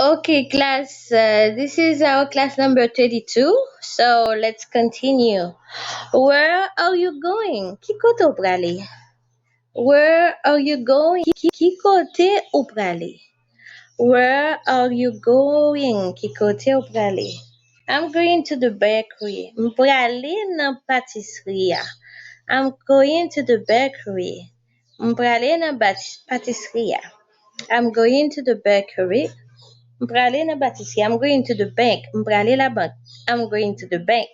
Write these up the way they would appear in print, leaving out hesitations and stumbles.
Okay, class, this is our class number 32. So let's continue. Where are you going? Kikoto brale. Where are you going? Kikote ubrale. Where are you going? Kikote ubrale. I'm going to the bakery. Mbrale na patisserie. I'm going to the bakery. Mbrale na patisserie. I'm going to the bakery. Mbrale na patisserie. I'm going to the bank. Mbrale la bank. I'm going to the bank.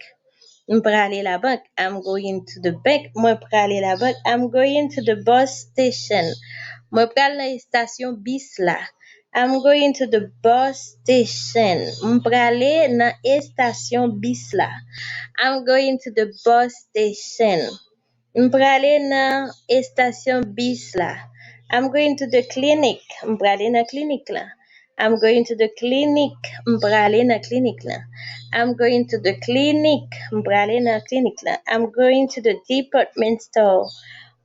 Mbrale la bank. I'm going to the bank. Mwen prale la bank. I'm going to the bus station. Mwen pral nan station bis la. I'm going to the bus station. Mbrale nan station bis la. I'm going to the bus station. Mbrale nan station bis la. I'm going to the clinic. Mbrale na clinic la. I'm going to the clinic. Mbrale na clinic la. I'm going to the clinic. Mbrale na clinic la. I'm going to the department store.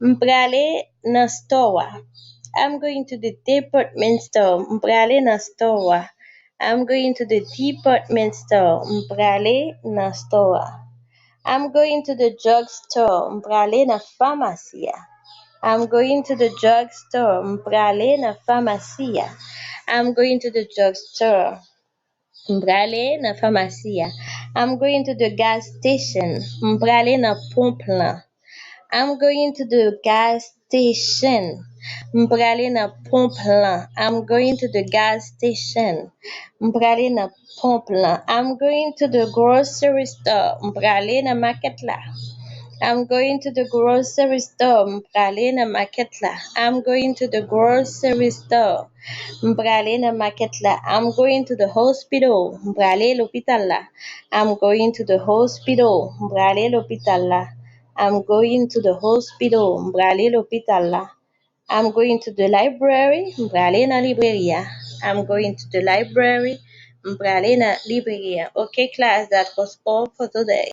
Mbrale na store. I'm going to the department store. Mbrale na store. I'm going to the department store. Mbrale na store. I'm going to the drugstore. Mbrale na pharmacy. I'm going to the drugstore. Mbrale na pharmacy. I'm going to the drugstore. Mbrale na pharmacy. I'm going to the gas station. Mbrale na pompe la. I'm going to the gas station. Mbrale na pompe la. I'm going to the gas station. Mbrale na pompe la. I'm going to the grocery store. Mbrale na market la. I'm going to the grocery store. Mbrale na market la. I'm going to the grocery store. Mbrale na market la. I'm going to the hospital. Mbrale l'hôpital la. I'm going to the hospital. Mbrale l'hôpital la. I'm going to the hospital. Mbrale l'hôpital la. I'm going to the library. Mbrale na libreria. I'm going to the library. Mbrale na libreria. Okay, class, that was all for today.